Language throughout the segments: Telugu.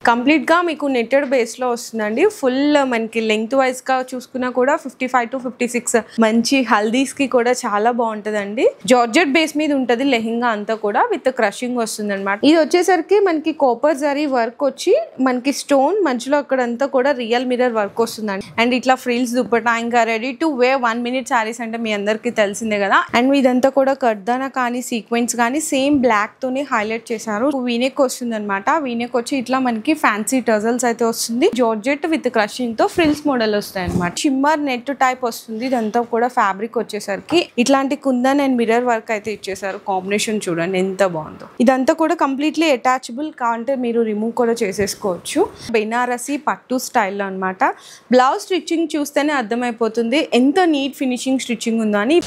కంప్లీట్ గా మీకు నెట్టెడ్ బేస్ లో వస్తుందండి. ఫుల్ మనకి లెంగ్త్ వైజ్ గా చూసుకున్నా కూడా 55 to 56 మంచి హల్దీస్ కి కూడా చాలా బాగుంటదండి. జార్జెట్ బేస్ మీద ఉంటది లెహంగా అంతా కూడా విత్ క్రషింగ్ వస్తుంది అనమాట. ఇది వచ్చేసరికి మనకి కాపర్ జరీ వర్క్ వచ్చి మనకి స్టోన్ మధ్యలో అక్కడంతా కూడా రియల్ మిర్రర్ వర్క్ వస్తుందండి. అండ్ ఇట్లా ఫ్రిల్స్ దుపట్టా ఇంకా ready to wear 1 minute saris అంటే మీ అందరికి తెలిసిందే కదా. అండ్ ఇదంతా కూడా కర్దానా కానీ సీక్వెన్స్ కానీ సేమ్ బ్లాక్ తోనే హైలైట్ చేశారు. వీనెక్ వస్తుంది అనమాట. వీనెక్ వచ్చి ఇట్లా మనకి ఫ్యాన్సీ టజల్స్ అయితే వస్తుంది. జార్జెట్ విత్ క్రషింగ్ తో ఫ్రిల్స్ మోడల్ వస్తాయి అనమాట. షిమ్మర్ నెట్ టైప్ వస్తుంది. ఇదంతా కూడా ఫ్యాబ్రిక్ వచ్చేసరికి ఇట్లాంటి కుందన్ అండ్ మిర్రర్ వర్క్ అయితే ఇచ్చేసారు. కాంబినేషన్ చూడండి ఎంత బాగుందో. ఇదంతా కూడా కంప్లీట్లీ అటాచబుల్ కాంటే మీరు రిమూవ్ కూడా చేసేసుకోవచ్చు. బెనారసి పట్టు స్టైల్లో అనమాట. బ్లౌజ్ స్టిచ్చింగ్ చూస్తేనే అర్థమైపోతుంది ఎంత నీట్ ఫినిషింగ్ స్టిచ్చింగ్ ఉందో అని.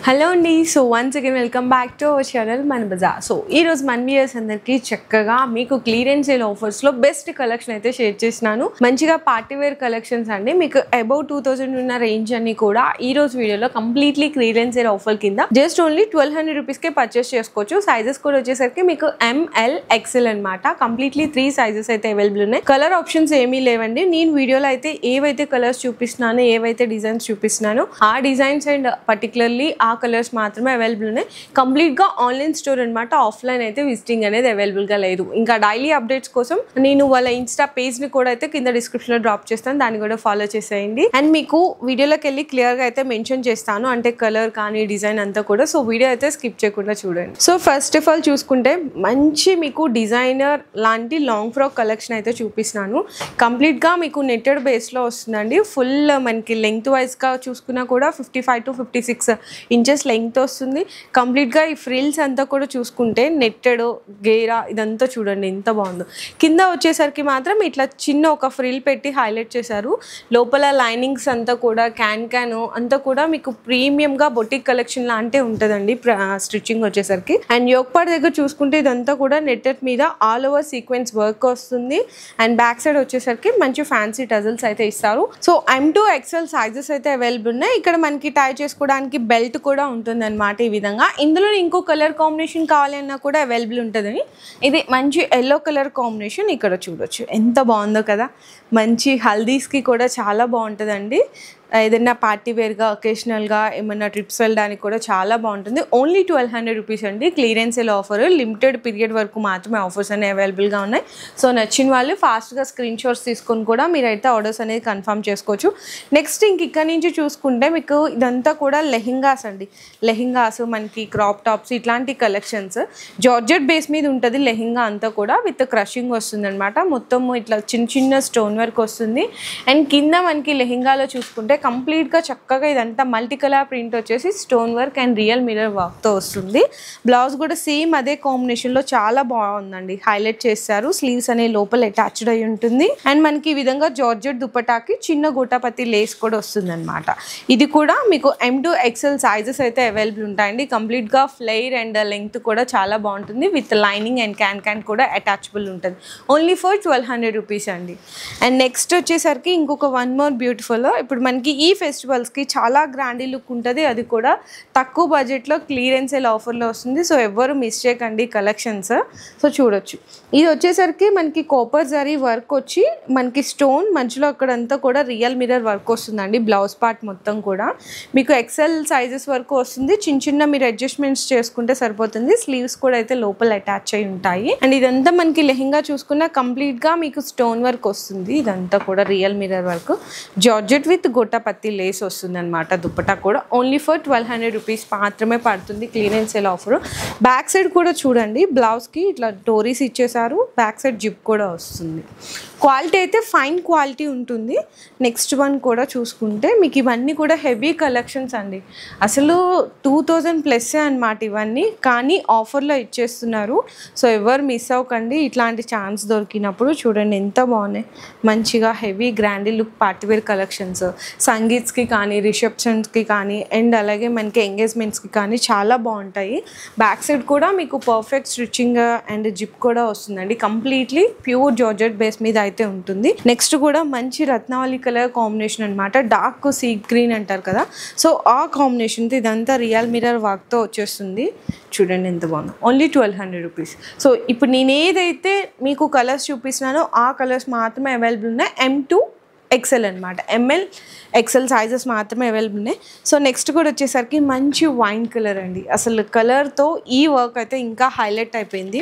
హలో అండి. So once again welcome back to our channel మన బజార్. సో ఈరోజు మన వ్యూయర్స్ అందరికీ చక్కగా మీకు క్లియరెన్స్ సేల్ ఆఫర్స్లో బెస్ట్ కలెక్షన్ అయితే షేర్ చేసినాను. మంచిగా పార్టీవేర్ కలెక్షన్స్ అండి. మీకు అబౌవ్ 2000 ఉన్న రేంజ్ అన్ని కూడా ఈ రోజు వీడియోలో కంప్లీట్లీ క్లియరెన్స్ సేల్ ఆఫర్ కింద జస్ట్ ఓన్లీ 1200 రూపీస్కే పర్చేస్ చేసుకోవచ్చు. సైజెస్ కూడా వచ్చేసరికి మీకు ML XL అనమాట. కంప్లీట్లీ 3 సైజెస్ అయితే అవైలబుల్ ఉన్నాయి. కలర్ ఆప్షన్స్ ఏమీ లేవండి. నేను వీడియోలో అయితే ఏవైతే కలర్స్ చూపిస్తున్నానో ఏవైతే డిజైన్స్ చూపిస్తున్నానో ఆ డిజైన్స్ అండ్ పర్టికులర్లీ ఆ కలర్స్ మాత్రమే అవైలబుల్ ఉన్నాయి. కంప్లీట్ గా ఆన్లైన్ స్టోర్ అనమాట. ఆఫ్లైన్ అయితే విజిటింగ్ అనేది అవైలబుల్ గా లేదు. ఇంకా డైలీ అప్డేట్స్ కోసం నేను వాళ్ళ ఇన్స్టా పేజ్ ని కూడా అయితే కింద డిస్క్రిప్షన్ లో డ్రాప్ చేస్తాను. దాన్ని కూడా ఫాలో చేసేయండి. అండ్ మీకు వీడియోలోకి వెళ్ళి క్లియర్ గా అయితే మెన్షన్ చేస్తాను, అంటే కలర్ కానీ డిజైన్ అంతా కూడా. సో వీడియో అయితే స్కిప్ చేయకుండా చూడండి. సో ఫస్ట్ ఆఫ్ ఆల్ చూసుకుంటే మంచి మీకు డిజైనర్ లాంటి లాంగ్ ఫ్రాక్ కలెక్షన్ అయితే చూపిస్తున్నాను. కంప్లీట్ గా మీకు నెట్టెడ్ బేస్ లో వస్తుందండి. ఫుల్ మనకి లెంగ్త్ వైజ్ గా చూసుకున్నా కూడా 55 to 56 ఇంచెస్ లెంగ్త్ వస్తుంది. కంప్లీట్ గా ఈ ఫ్రిల్స్ అంతా కూడా చూసుకుంటే నెట్టెడ్ గేరా ఇదంతా చూడండి ఎంత బాగుందో. కింద వచ్చేసరికి మాత్రం ఇట్లా చిన్న ఒక ఫ్రిల్ పెట్టి హైలైట్ చేశారు. లోపల లైనింగ్స్ అంతా కూడా క్యాన్ అంతా కూడా మీకు ప్రీమియం గా బొటిక్ కలెక్షన్ లాంటి ఉంటుందండి స్టిచ్చింగ్ వచ్చేసరికి. అండ్ యోక్ పార్ట్ దగ్గర చూసుకుంటే ఇదంతా కూడా నెట్టెడ్ మీద ఆల్ ఓవర్ సీక్వెన్స్ వర్క్ వస్తుంది. అండ్ బ్యాక్ సైడ్ వచ్చేసరికి మంచి ఫ్యాన్సీ టజల్స్ అయితే ఇస్తారు. So M to XL sizes అయితే అవైలబుల్ ఉన్నాయి. ఇక్కడ మనకి టై చేసుకోవడానికి బెల్ట్ కూడా ఉంటుంది అనమాట. ఈ విధంగా ఇందులో ఇంకో కలర్ కాంబినేషన్ కావాలన్నా కూడా అవైలబుల్ ఉంటుందని. ఇది మంచి ఎల్లో కలర్ కాంబినేషన్ ఇక్కడ చూడొచ్చు ఎంత బాగుందో కదా. మంచి హల్దీస్కి కూడా చాలా బాగుంటుందండి. ఏదైనా పార్టీ వేర్గా ఒకేషనల్గా ఏమైనా ట్రిప్స్ వెళ్ళడానికి కూడా చాలా బాగుంటుంది. ఓన్లీ 1200 రూపీస్ అండి. Clearance sale offer. Limited period వరకు మాత్రమే ఆఫర్స్ అనేవి అవైలబుల్గా ఉన్నాయి. సో నచ్చిన వాళ్ళు ఫాస్ట్గా స్క్రీన్ షాట్స్ తీసుకొని కూడా మీరైతే ఆర్డర్స్ అనేది కన్ఫర్మ్ చేసుకోవచ్చు. నెక్స్ట్ ఇక్కడ నుంచి చూసుకుంటే మీకు ఇదంతా కూడా లెహెంగాస్ అండి. లెహెంగాస్ మనకి క్రాప్ టాప్స్ ఇట్లాంటి కలెక్షన్స్. జార్జెట్ బేస్ మీద ఉంటుంది లెహెంగా అంతా కూడా విత్ క్రషింగ్ వస్తుంది అనమాట. మొత్తం ఇట్లా చిన్న చిన్న స్టోన్ వర్క్ వస్తుంది. అండ్ కింద మనకి లెహెంగాలో చూసుకుంటే కంప్లీట్గా చక్కగా ఇదంతా మల్టీ కలర్ ప్రింట్ వచ్చేసి stone work and real mirror వర్క్తో వస్తుంది. బ్లౌజ్ కూడా సేమ్ అదే కాంబినేషన్లో చాలా బాగుందండి. హైలైట్ చేస్తారు. స్లీవ్స్ అనే లోపల అటాచ్డ్ అయి ఉంటుంది. అండ్ మనకి ఈ విధంగా జార్జెట్ దుపట్టాకి చిన్న గోటాపత్తి లేస్ కూడా వస్తుంది అనమాట. ఇది కూడా మీకు M to XL సైజెస్ అయితే అవైలబుల్ ఉంటాయండి. కంప్లీట్గా ఫ్లెయిర్ అండ్ లెంగ్త్ కూడా చాలా బాగుంటుంది. విత్ లైనింగ్ అండ్ క్యాన్ కూడా అటాచబుల్ ఉంటుంది. ఓన్లీ ఫర్ 1200 రూపీస్ అండి. అండ్ నెక్స్ట్ వచ్చేసరికి ఇంకొక వన్ మోర్ బ్యూటిఫుల్. ఇప్పుడు మనకి ఈ ఫెస్టివల్స్కి చాలా గ్రాండీ లుక్ ఉంటుంది. అది కూడా తక్కువ బడ్జెట్లో క్లియరెన్స్ సేల్ ఆఫర్లో వస్తుంది. సో ఎవ్వరు మిస్ చేయకండి కలెక్షన్స్. సో చూడొచ్చు. ఇది వచ్చేసరికి మనకి కాపర్ జరీ వర్క్ వచ్చి మనకి స్టోన్ మధ్యలో అక్కడంతా కూడా రియల్ మిర్రర్ వర్క్ వస్తుందండి. బ్లౌజ్ పార్ట్ మొత్తం కూడా మీకు XL సైజెస్ వరకు వస్తుంది. చిన్న మీరు అడ్జస్ట్మెంట్స్ చేసుకుంటే సరిపోతుంది. స్లీవ్స్ కూడా అయితే లోపల అటాచ్ అయి ఉంటాయి. అండ్ ఇదంతా మనకి లెహెంగా చూసుకున్న కంప్లీట్గా మీకు స్టోన్ వర్క్ వస్తుంది. ఇదంతా కూడా real mirror work. Georgette with గోటాపత్తి లేస్ వస్తుంది అనమాట. దుపట్టా కూడా ఓన్లీ ఫర్ 1200 రూపీస్ మాత్రమే పడుతుంది. Clearance sale offer. Back side కూడా చూడండి. బ్లౌజ్కి ఇట్లా డోరీస్ ఇచ్చేసారు. బ్యాక్ సైడ్ జిప్ కూడా వస్తుంది. క్వాలిటీ అయితే ఫైన్ క్వాలిటీ ఉంటుంది. నెక్స్ట్ వన్ కూడా చూసుకుంటే మీకు ఇవన్నీ కూడా హెవీ కలెక్షన్స్ అండి. అసలు 2000+ అనమాట ఇవన్నీ. కానీ ఆఫర్లో ఇచ్చేస్తున్నారు. సో ఎవరు మిస్ అవ్వకండి. ఇట్లాంటి ఛాన్స్ దొరికినప్పుడు చూడండి ఎంత బాగున్నాయి. మంచిగా హెవీ గ్రాండీ లుక్ పార్టీవేర్ కలెక్షన్స్. సంగీత్స్కి కానీ రిసెప్షన్స్కి కానీ అండ్ అలాగే మనకి ఎంగేజ్మెంట్స్కి కానీ చాలా బాగుంటాయి. బ్యాక్ సైడ్ కూడా మీకు పర్ఫెక్ట్ స్టిచ్చింగ్ అండ్ జిప్ కూడా వస్తుందండి. కంప్లీట్లీ ప్యూర్ జార్జెట్ బేస్ మీద అయితే ఉంటుంది. నెక్స్ట్ కూడా మంచి రత్నావళి కలర్ కాంబినేషన్ అనమాట. డార్క్ సీ గ్రీన్ అంటారు కదా, సో ఆ కాంబినేషన్తో ఇదంతా రియల్ మిర్రర్ వర్క్తో వచ్చేస్తుంది. చూడండి ఎంత బాగుంది. Only 1200 rupees. సో ఇప్పుడు నేను ఏదైతే మీకు కలర్స్ చూపిస్తున్నానో ఆ కలర్స్ మాత్రమే అవైలబుల్ ఉన్నాయి. M2 XL అనమాట. ML XL సైజెస్ మాత్రమే అవైలబుల్ ఉన్నాయి. సో నెక్స్ట్ కూడా వచ్చేసరికి మంచి వైన్ కలర్ అండి. అసలు కలర్తో ఈ వర్క్ అయితే ఇంకా హైలైట్ అయిపోయింది.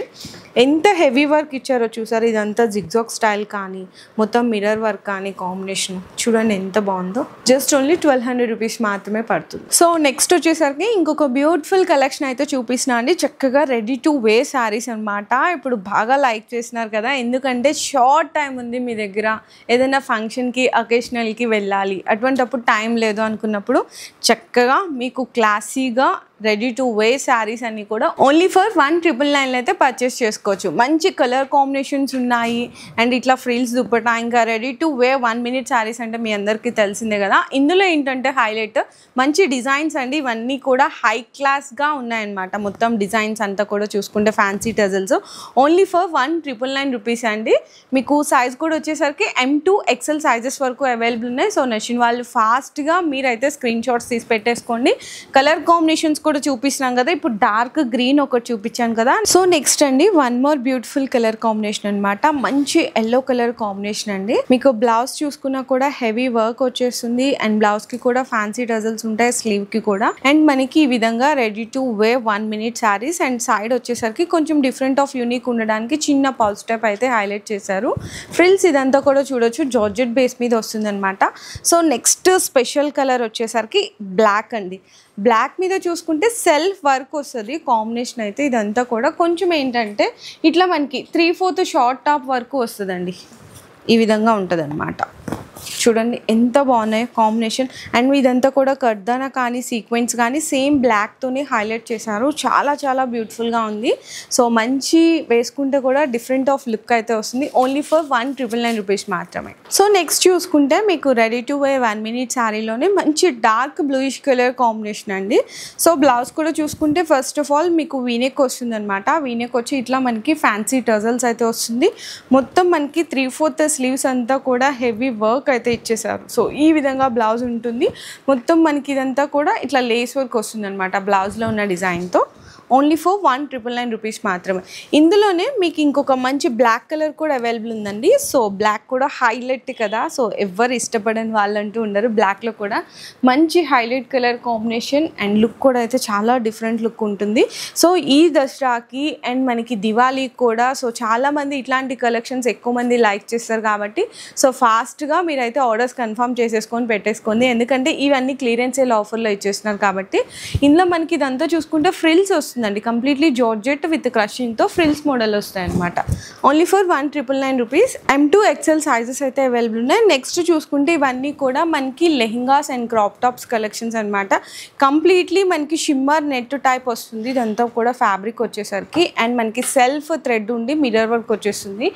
ఎంత హెవీ వర్క్ ఇచ్చారో చూసారు. ఇదంతా జిగ్జాగ్ స్టైల్ కానీ మొత్తం మిర్రర్ వర్క్ కానీ కాంబినేషన్ చూడండి ఎంత బాగుందో. జస్ట్ ఓన్లీ 1200 రూపీస్ మాత్రమే పడుతుంది. సో నెక్స్ట్ వచ్చేసరికి ఇంకొక బ్యూటిఫుల్ కలెక్షన్ అయితే చూపిస్తున్నా అండి. చక్కగా రెడీ టు వేర్ శారీస్ అనమాట. ఇప్పుడు బాగా లైక్ చేస్తున్నారు కదా, ఎందుకంటే షార్ట్ టైం ఉంది మీ దగ్గర, ఏదైనా ఫంక్షన్కి అకేషనల్కి వెళ్ళాలి, అటువంటప్పుడు టైం లేదు అనుకున్నప్పుడు చక్కగా మీకు క్లాసీగా రెడీ టు వేర్ శారీస్ అన్ని కూడా ఓన్లీ ఫర్ 1999 అయితే పర్చేస్ చేసుకోవచ్చు. మంచి కలర్ కాంబినేషన్స్ ఉన్నాయి అండ్ ఇట్లా ఫ్రిల్స్ దుప్పటా, ఇంకా ready to wear 1 minute saris అంటే మీ అందరికీ తెలిసిందే కదా. ఇందులో ఏంటంటే హైలైట్ మంచి డిజైన్స్ అండి. ఇవన్నీ కూడా హై క్లాస్గా ఉన్నాయన్నమాట. మొత్తం డిజైన్స్ అంతా కూడా చూసుకుంటే fancy tassels only for 1999 rupees అండి. మీకు సైజ్ కూడా వచ్చేసరికి M2 XL సైజెస్ వరకు అవైలబుల్ ఉన్నాయి. సో నచ్చిన వాళ్ళు ఫాస్ట్గా మీరైతే స్క్రీన్ షాట్స్ తీసి పెట్టేసుకోండి. కలర్ కాంబినేషన్స్ కూడా చూపిస్తున్నాం కదా, ఇప్పుడు డార్క్ గ్రీన్ ఒకటి చూపించాను కదా. సో నెక్స్ట్ అండి one more beautiful colour combination అనమాట. మంచి ఎల్లో కలర్ కాంబినేషన్ అండి. మీకు బ్లౌజ్ చూసుకున్నా కూడా హెవీ వర్క్ వచ్చేస్తుంది అండ్ బ్లౌజ్ కి కూడా ఫ్యాన్సీ టజల్స్ ఉంటాయి, స్లీవ్ కి కూడా. అండ్ మనకి ఈ విధంగా ready to wear 1 minute saris and side వచ్చేసరికి కొంచెం డిఫరెంట్ ఆఫ్ యూనిక్ ఉండడానికి చిన్న పల్స్ టైప్ అయితే హైలైట్ చేశారు. ఫ్రిల్స్ ఇదంతా కూడా చూడొచ్చు, జార్జెట్ బేస్ మీద వస్తుంది అనమాట. సో నెక్స్ట్ స్పెషల్ కలర్ వచ్చేసరికి బ్లాక్ అండి. బ్లాక్ మీద చూసుకుంటే సెల్ఫ్ వర్క్ వస్తుంది కాంబినేషన్ అయితే. ఇదంతా కూడా కొంచెం ఏంటంటే ఇట్లా మనకి 3/4 షార్ట్ టాప్ వర్క్ వస్తుందండి. ఈ విధంగా ఉంటుంది అనమాట. చూడండి ఎంత బాగున్నాయి కాంబినేషన్. అండ్ ఇదంతా కూడా కర్దానా కానీ సీక్వెన్స్ కానీ సేమ్ బ్లాక్తోనే హైలైట్ చేశారు. చాలా చాలా బ్యూటిఫుల్గా ఉంది. సో మంచి వేసుకుంటే కూడా డిఫరెంట్ ఆఫ్ లుక్ అయితే వస్తుంది. ఓన్లీ ఫర్ 1999 రూపీస్ మాత్రమే. సో నెక్స్ట్ చూసుకుంటే మీకు రెడీ టు వేర్ 1 minute శారీలోనే మంచి డార్క్ బ్లూయిష్ కలర్ కాంబినేషన్ అండి. సో బ్లౌజ్ కూడా చూసుకుంటే ఫస్ట్ ఆఫ్ ఆల్ మీకు వీనెక్ వస్తుంది అనమాట. వీనెక్ వచ్చి ఇట్లా మనకి ఫ్యాన్సీ టజల్స్ అయితే వస్తుంది. మొత్తం మనకి 3/4 స్లీవ్స్ అంతా కూడా హెవీ వర్క్ అయితే ఇచ్చేసారు. సో ఈ విధంగా బ్లౌజ్ ఉంటుంది. మొత్తం మనకి ఇదంతా కూడా ఇట్లా లేస్ వర్క్ వస్తుంది అనమాట బ్లౌజ్లో ఉన్న డిజైన్తో. ఓన్లీ ఫర్ 1999 రూపీస్ మాత్రమే. ఇందులోనే మీకు ఇంకొక మంచి బ్లాక్ కలర్ కూడా అవైలబుల్ ఉందండి. సో బ్లాక్ కూడా హైలైట్ కదా, సో ఎవరు ఇష్టపడని వాళ్ళంటూ ఉండరు. బ్లాక్లో కూడా మంచి highlight colour combination and look కూడా అయితే చాలా డిఫరెంట్ లుక్ ఉంటుంది. సో ఈ దసరాకి అండ్ మనకి దివాళీకి కూడా సో చాలామంది ఇట్లాంటి కలెక్షన్స్ ఎక్కువ మంది లైక్ చేస్తారు కాబట్టి సో ఫాస్ట్గా మీరైతే ఆర్డర్స్ కన్ఫర్మ్ చేసేసుకొని పెట్టేసుకోండి. ఎందుకంటే ఇవన్నీ క్లియరెన్స్ సేల్ ఆఫర్లో ఇచ్చేస్తున్నారు కాబట్టి. ఇందులో మనకి ఇదంతా చూసుకుంటే ఫ్రిల్స్ వస్తుందండి. కంప్లీట్లీ జార్జెట్ విత్ క్రషింగ్తో ఫ్రిల్స్ మోడల్ వస్తాయి అనమాట. Only for 1999 rupees. M2 XL sizes అయితే అవైలబుల్ ఉన్నాయి. నెక్స్ట్ చూసుకుంటే ఇవన్నీ కూడా మనకి lehengas and crop tops collections అనమాట. కంప్లీట్లీ మనకి షిమ్మర్ నెట్ టైప్ వస్తుంది. ఇదంతా కూడా ఫ్యాబ్రిక్ వచ్చేసరికి అండ్ మనకి సెల్ఫ్ థ్రెడ్ ఉండి మిర్రర్ వర్క్ వచ్చేస్తుంది.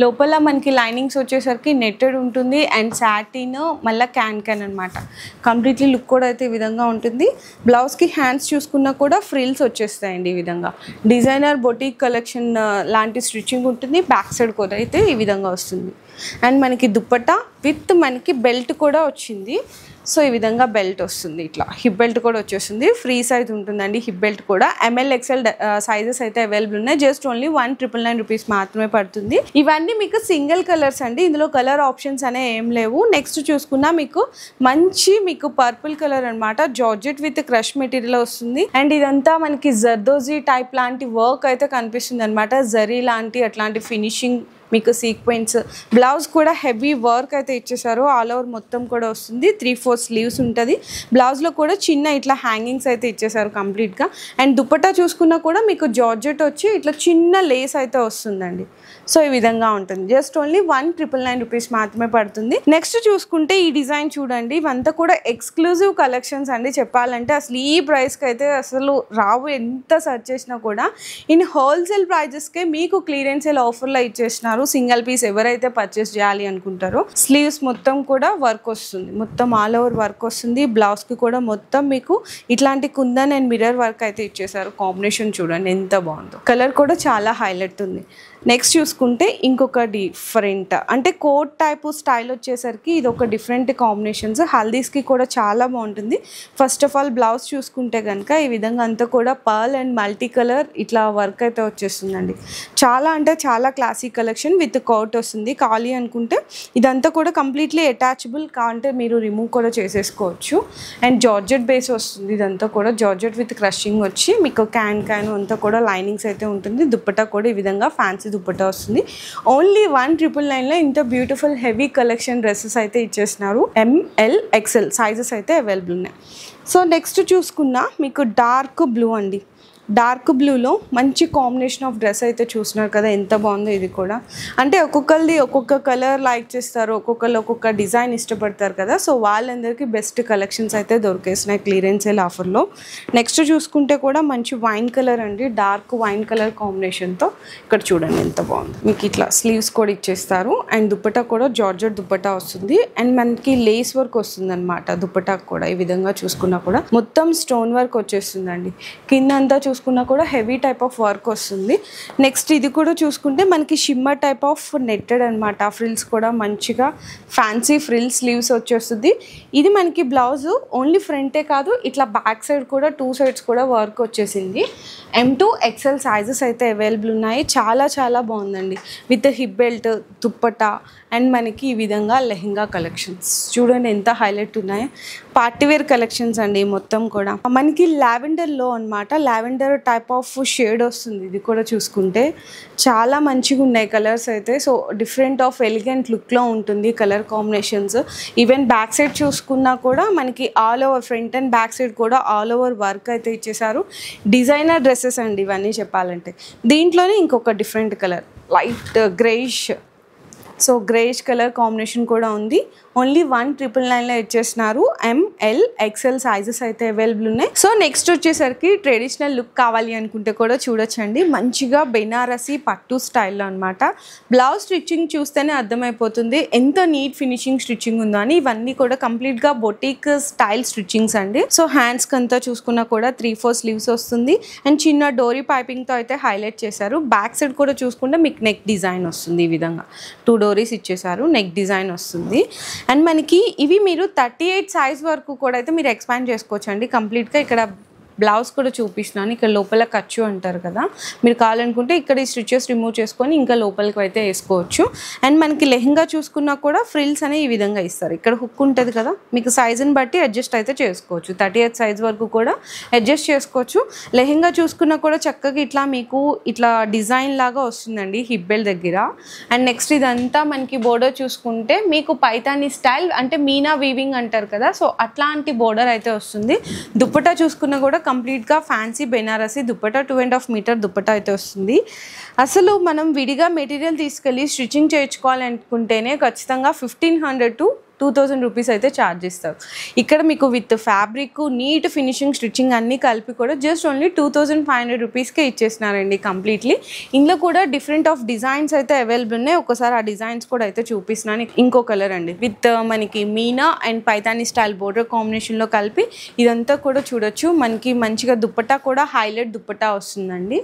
లోపల మనకి లైనింగ్స్ వచ్చేసరికి నెట్టెడ్ ఉంటుంది అండ్ సాటిన్ మళ్ళీ క్యాన్ అనమాట. కంప్లీట్లీ లుక్ కూడా అయితే ఈ విధంగా ఉంటుంది. బ్లౌజ్కి హ్యాండ్స్ చూసుకున్నా కూడా ఫ్రిల్స్ వచ్చేస్తాయండి. ఈ విధంగా డిజైనర్ బొటిక్ కలెక్షన్ లాంటి స్టిచ్చింగ్ ఉంటుంది. బ్యాక్ సైడ్ కూడా అయితే ఈ విధంగా వస్తుంది. అండ్ మనకి దుప్పట్టా విత్ మనకి బెల్ట్ కూడా వచ్చింది. సో ఈ విధంగా బెల్ట్ వస్తుంది. ఇట్లా హిప్ బెల్ట్ కూడా వచ్చేస్తుంది. ఫ్రీ సైజ్ ఉంటుందండి హిప్ బెల్ట్ కూడా. ML XL సైజెస్ అయితే అవైలబుల్ ఉన్నాయి. జస్ట్ ఓన్లీ 1999 రూపీస్ మాత్రమే పడుతుంది. ఇవన్నీ మీకు సింగిల్ కలర్స్ అండి. ఇందులో కలర్ ఆప్షన్స్ అనే ఏం లేవు. నెక్స్ట్ చూసుకున్నా మీకు మంచి మీకు పర్పుల్ కలర్ అనమాట. జార్జెట్ విత్ క్రష్ మెటీరియల్ వస్తుంది. అండ్ ఇదంతా మనకి జర్దోజీ టైప్ లాంటి వర్క్ అయితే కనిపిస్తుంది అనమాట. జరీ లాంటి అట్లాంటి ఫినిషింగ్ మీకు సీక్వెన్స్. బ్లౌజ్ కూడా హెవీ వర్క్ అయితే ఇచ్చేసారు. ఆల్ ఓవర్ మొత్తం కూడా వస్తుంది. 3/4 స్లీవ్స్ ఉంటుంది. బ్లౌజ్లో కూడా చిన్న ఇట్లా హ్యాంగింగ్స్ అయితే ఇచ్చేసారు కంప్లీట్గా. అండ్ దుపట్టా చూసుకున్నా కూడా మీకు జార్జెట్ వచ్చి ఇట్లా చిన్న లేస్ అయితే వస్తుందండి. సో ఈ విధంగా ఉంటుంది. జస్ట్ ఓన్లీ 1999 రూపీస్ మాత్రమే పడుతుంది. నెక్స్ట్ చూసుకుంటే ఈ డిజైన్ చూడండి. ఇవంతా కూడా ఎక్స్క్లూజివ్ కలెక్షన్స్ అండి. చెప్పాలంటే అసలు ఈ ప్రైస్కి అయితే అసలు రావు. ఎంత సెర్చ్ చేసినా కూడా ఇన్ హోల్సేల్ ప్రైజెస్కే మీకు క్లియరెన్స్ సేల్ ఆఫర్లో ఇచ్చేస్తున్నారు. ఇచ్చేస్తున్నారు. సింగిల్ పీస్ ఎవరైతే పర్చేస్ చేయాలి అనుకుంటారో స్లీవ్స్ మొత్తం కూడా వర్క్ వస్తుంది, మొత్తం ఆల్ ఓవర్ వర్క్ వస్తుంది. బ్లౌజ్ కి కూడా మొత్తం మీకు ఇట్లాంటి కుందన్ అండ్ మిర్రర్ వర్క్ అయితే ఇచ్చేసారు. కాంబినేషన్ చూడండి ఎంత బాగుందో, కలర్ కూడా చాలా హైలైట్ ఉంది. నెక్స్ట్ చూసుకుంటే ఇంకొక డిఫరెంట్ అంటే కోట్ టైప్ స్టైల్ వచ్చేసరికి ఇది ఒక డిఫరెంట్ కాంబినేషన్స్. హల్దీస్కి కూడా చాలా బాగుంటుంది. ఫస్ట్ ఆఫ్ ఆల్ బ్లౌజ్ చూసుకుంటే కనుక ఈ విధంగా అంతా కూడా పర్ల్ అండ్ మల్టీ కలర్ ఇట్లా వర్క్ అయితే వచ్చేస్తుందండి. చాలా అంటే చాలా క్లాసిక్ కలెక్షన్ విత్ కోట్ వస్తుంది. ఖాళీ అనుకుంటే ఇదంతా కూడా కంప్లీట్లీ అటాచబుల్ కాంటే మీరు రిమూవ్ కూడా చేసేసుకోవచ్చు. అండ్ జార్జెట్ బేస్ వస్తుంది. ఇదంతా కూడా జార్జెట్ విత్ క్రషింగ్ వచ్చి మీకు క్యాన్ అంతా కూడా లైనింగ్స్ అయితే ఉంటుంది. దుప్పట్టా కూడా ఈ విధంగా ఫ్యాన్సీ దుప్పట్టా వస్తుంది. ఓన్లీ 1,999లో ఇంత బ్యూటిఫుల్ హెవీ కలెక్షన్ డ్రెస్సెస్ అయితే ఇచ్చేస్తున్నారు. ML XL సైజెస్ అయితే అవైలబుల్ ఉన్నాయి. సో నెక్స్ట్ చూసుకున్నా మీకు డార్క్ బ్లూ అండి. డార్క్ బ్లూలో మంచి కాంబినేషన్ ఆఫ్ డ్రెస్ అయితే చూస్తున్నారు కదా ఎంత బాగుందో. ఇది కూడా అంటే ఒక్కొక్కరిది ఒక్కొక్క కలర్ లైక్ చేస్తారు, ఒక్కొక్కరు ఒక్కొక్క డిజైన్ ఇష్టపడతారు కదా. సో వాళ్ళందరికీ బెస్ట్ కలెక్షన్స్ అయితే దొరికేసినాయి క్లియరెన్స్ సేల్ ఆఫర్లో. నెక్స్ట్ చూసుకుంటే కూడా మంచి వైన్ కలర్ అండి, డార్క్ వైన్ కలర్ కాంబినేషన్తో. ఇక్కడ చూడండి ఎంత బాగుంది. మీకు ఇట్లా స్లీవ్స్ కూడా ఇచ్చేస్తారు. అండ్ దుప్పట్టా కూడా జార్జెట్ దుప్పట్టా వస్తుంది. అండ్ మనకి లేస్ వర్క్ వస్తుంది అనమాట దుప్పటాకు కూడా. ఈ విధంగా చూసుకున్నా కూడా మొత్తం స్టోన్ వర్క్ వచ్చేస్తుందండి. కింద అంతా చూసుకున్నా కూడా హెవీ టైప్ ఆఫ్ వర్క్ వస్తుంది. నెక్స్ట్ ఇది కూడా చూసుకుంటే మనకి షిమ్మర్ టైప్ ఆఫ్ నెట్టెడ్ అనమాట. ఫ్రిల్స్ కూడా మంచిగా ఫ్యాన్సీ ఫ్రిల్ స్లీవ్స్ వచ్చేస్తుంది. ఇది మనకి బ్లౌజ్ ఓన్లీ ఫ్రంటే కాదు ఇట్లా బ్యాక్ సైడ్ కూడా 2 సైడ్స్ కూడా వర్క్ వచ్చేసింది. M2 XL సైజెస్ అయితే అవైలబుల్ ఉన్నాయి. చాలా చాలా బాగుందండి. With hip belt dupatta and మనకి ఈ విధంగా లెహెంగా కలెక్షన్స్ చూడండి ఎంత హైలైట్ ఉన్నాయి. పార్టీవేర్ కలెక్షన్స్ అండి మొత్తం కూడా. మనకి లావెండర్లో అనమాట, లావెండర్ టైప్ ఆఫ్ షేడ్ వస్తుంది. ఇది కూడా చూసుకుంటే చాలా మంచిగా ఉన్నాయి కలర్స్ అయితే. సో డిఫరెంట్ ఆఫ్ ఎలిగెంట్ లుక్లో ఉంటుంది colour combinations. Even back side చూసుకున్నా కూడా మనకి all over front and back side కూడా ఆల్ ఓవర్ వర్క్ అయితే ఇచ్చేసారు. డిజైనర్ డ్రెస్సెస్ అండి ఇవన్నీ చెప్పాలంటే. దీంట్లోనే ఇంకొక different colour light greyish, so greyish colour combination కూడా ఉంది. ఓన్లీ 1,999లో ఇచ్చేస్తున్నారు. ML XL సైజెస్ అయితే అవైలబుల్ ఉన్నాయి. సో నెక్స్ట్ వచ్చేసరికి ట్రెడిషనల్ లుక్ కావాలి అనుకుంటే కూడా చూడొచ్చండి. మంచిగా బెనారసీ పట్టు స్టైల్లో అనమాట. బ్లౌజ్ స్టిచ్చింగ్ చూస్తేనే అర్థమైపోతుంది ఎంత నీట్ ఫినిషింగ్ స్టిచ్చింగ్ ఉందో అని. ఇవన్నీ కూడా కంప్లీట్గా బొటిక్ స్టైల్ స్టిచ్చింగ్స్ అండి. సో హ్యాండ్స్కి అంతా చూసుకున్నా కూడా 3/4 స్లీవ్స్ వస్తుంది. అండ్ చిన్న డోరీ పైపింగ్తో అయితే హైలైట్ చేశారు. బ్యాక్ సైడ్ కూడా చూసుకుంటే మీకు నెక్ డిజైన్ వస్తుంది. ఈ విధంగా 2 డోరీస్ ఇచ్చేసారు, నెక్ డిజైన్ వస్తుంది. అండ్ మనకి ఇవి మీరు 38 సైజ్ వరకు కూడా అయితే మీరు ఎక్స్పాండ్ చేసుకోవచ్చు అండి. కంప్లీట్గా ఇక్కడ బ్లౌజ్ కూడా చూపిస్తున్నాను. ఇక్కడ లోపల ఖర్చు అంటారు కదా, మీరు కావాలనుకుంటే ఇక్కడ ఈ స్టిచెస్ రిమూవ్ చేసుకొని ఇంకా లోపలికి అయితే వేసుకోవచ్చు. అండ్ మనకి లెహంగా చూసుకున్నా కూడా ఫ్రిల్స్ అనేవి ఈ విధంగా ఇస్తారు. ఇక్కడ హుక్ ఉంటుంది కదా, మీకు సైజుని బట్టి అడ్జస్ట్ అయితే చేసుకోవచ్చు. 38 సైజ్ వరకు కూడా అడ్జస్ట్ చేసుకోవచ్చు. లెహంగా చూసుకున్నా కూడా చక్కగా ఇట్లా మీకు ఇట్లా డిజైన్ లాగా వస్తుందండి హిప్ బెల్ట్ దగ్గర. అండ్ నెక్స్ట్ ఇదంతా మనకి బోర్డర్ చూసుకుంటే మీకు పైతాని స్టైల్ అంటే మీనా వీవింగ్ అంటారు కదా, సో అట్లాంటి బోర్డర్ అయితే వస్తుంది. దుప్పటా చూసుకున్నా కూడా కంప్లీట్గా ఫ్యాన్సీ బెనారసీ దుప్పటా 2.5 మీటర్ దుప్పటా అయితే వస్తుంది. అసలు మనం విడిగా మెటీరియల్ తీసుకెళ్ళి స్టిచ్చింగ్ చేయించుకోవాలనుకుంటేనే ఖచ్చితంగా 1,500 to 2,000 రూపీస్ అయితే ఛార్జ్ ఇస్తారు. ఇక్కడ మీకు with fabric neat finishing stitching అన్నీ కలిపి కూడా జస్ట్ ఓన్లీ 2,500 రూపీస్కే ఇచ్చేస్తున్నారండి కంప్లీట్లీ. ఇందులో కూడా డిఫరెంట్ ఆఫ్ డిజైన్స్ అయితే అవైలబుల్ ఉన్నాయి. ఒకసారి ఆ డిజైన్స్ కూడా అయితే చూపిస్తున్నాను. ఇంకో కలర్ అండి విత్ మనకి Meena and Paithani style border కాంబినేషన్లో కలిపి ఇదంతా కూడా చూడొచ్చు. మనకి మంచిగా దుప్పట్టా కూడా హైలైట్ దుప్పట్టా వస్తుందండి.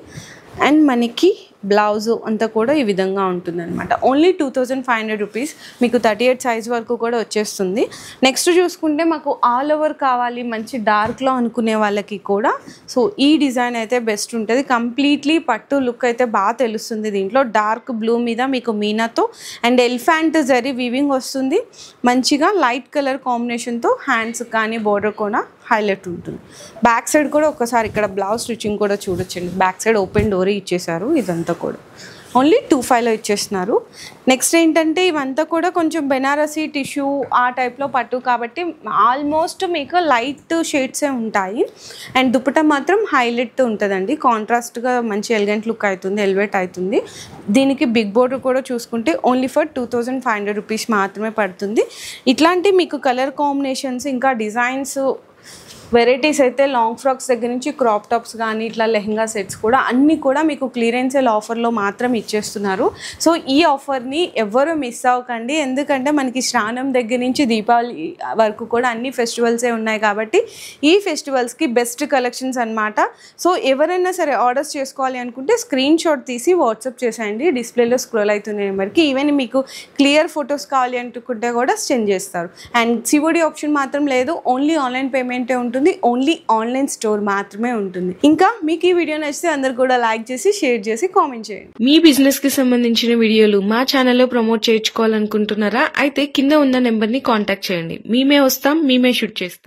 అండ్ మనకి బ్లౌజ్ అంతా కూడా ఈ విధంగా ఉంటుంది అనమాట. ఓన్లీ 2,500 రూపీస్ మీకు 38 సైజ్ వరకు కూడా వచ్చేస్తుంది. నెక్స్ట్ చూసుకుంటే మాకు ఆల్ ఓవర్ కావాలి మంచి డార్క్లో అనుకునే వాళ్ళకి కూడా సో ఈ డిజైన్ అయితే బెస్ట్ ఉంటుంది. కంప్లీట్లీ పట్టు లుక్ అయితే బాగా తెలుస్తుంది. దీంట్లో డార్క్ బ్లూ మీద మీకు మీనాతో అండ్ ఎలిఫెంట్ జరీ వీవింగ్ వస్తుంది. మంచిగా లైట్ కలర్ కాంబినేషన్తో హ్యాండ్స్ కానీ బోర్డర్ కూడా హైలైట్ ఉంటుంది. బ్యాక్ సైడ్ కూడా ఒకసారి ఇక్కడ బ్లౌజ్ స్టిచ్చింగ్ కూడా చూడొచ్చండి. బ్యాక్ సైడ్ ఓపెన్ డోరీ ఇచ్చేసారు. ఇదంతా కూడా ఓన్లీ 2,500లో ఇచ్చేస్తున్నారు. నెక్స్ట్ ఏంటంటే ఇవంతా కూడా కొంచెం బెనారసీ టిష్యూ ఆ టైప్లో పట్టు కాబట్టి ఆల్మోస్ట్ మీకు లైట్ షేడ్సే ఉంటాయి. అండ్ దుప్పటా మాత్రం హైలైట్ ఉంటుందండి. కాంట్రాస్ట్గా మంచి ఎలిగెంట్ లుక్ అవుతుంది, ఎలివేట్ అవుతుంది. దీనికి బిగ్ బోర్డర్ కూడా చూసుకుంటే ఓన్లీ ఫర్ 2,500 రూపీస్ మాత్రమే పడుతుంది. ఇట్లాంటి మీకు కలర్ కాంబినేషన్స్ ఇంకా డిజైన్స్ వెరైటీస్ అయితే లాంగ్ ఫ్రాక్స్ దగ్గర నుంచి క్రాప్ టాప్స్ కానీ ఇట్లా లెహంగా సెట్స్ కూడా అన్నీ కూడా మీకు క్లియరెన్స్ సేల్ ఆఫర్లో మాత్రం ఇచ్చేస్తున్నారు. సో ఈ ఆఫర్ని ఎవరు మిస్ అవ్వకండి, ఎందుకంటే మనకి శ్రావణం దగ్గర నుంచి దీపావళి వరకు కూడా అన్ని ఫెస్టివల్సే ఉన్నాయి కాబట్టి ఈ ఫెస్టివల్స్కి బెస్ట్ కలెక్షన్స్ అనమాట. సో ఎవరైనా సరే ఆర్డర్స్ చేసుకోవాలి అనుకుంటే స్క్రీన్ షాట్ తీసి వాట్సాప్ చేసేయండి, డిస్ప్లేలో స్క్రోల్ అవుతున్న నెంబర్కి. ఈవెన్ మీకు క్లియర్ ఫొటోస్ కావాలి అనుకుంటే కూడా సెండ్ చేస్తారు. అండ్ సిఓడి ఆప్షన్ మాత్రం లేదు, ఓన్లీ ఆన్లైన్ పేమెంటే ఉంటుంది, ఓన్లీ ఆన్లైన్ స్టోర్ మాత్రమే ఉంటుంది. ఇంకా మీకు ఈ వీడియో నచ్చితే అందరు కూడా లైక్ చేసి షేర్ చేసి కామెంట్ చేయండి. మీ బిజినెస్ కి సంబంధించిన వీడియోలు మా ఛానల్లో ప్రమోట్ చేయించుకోవాలనుకుంటున్నారా? అయితే కింద ఉన్న నెంబర్ ని కాంటాక్ట్ చేయండి, మేమే వస్తాం, మేమే షూట్ చేస్తాం.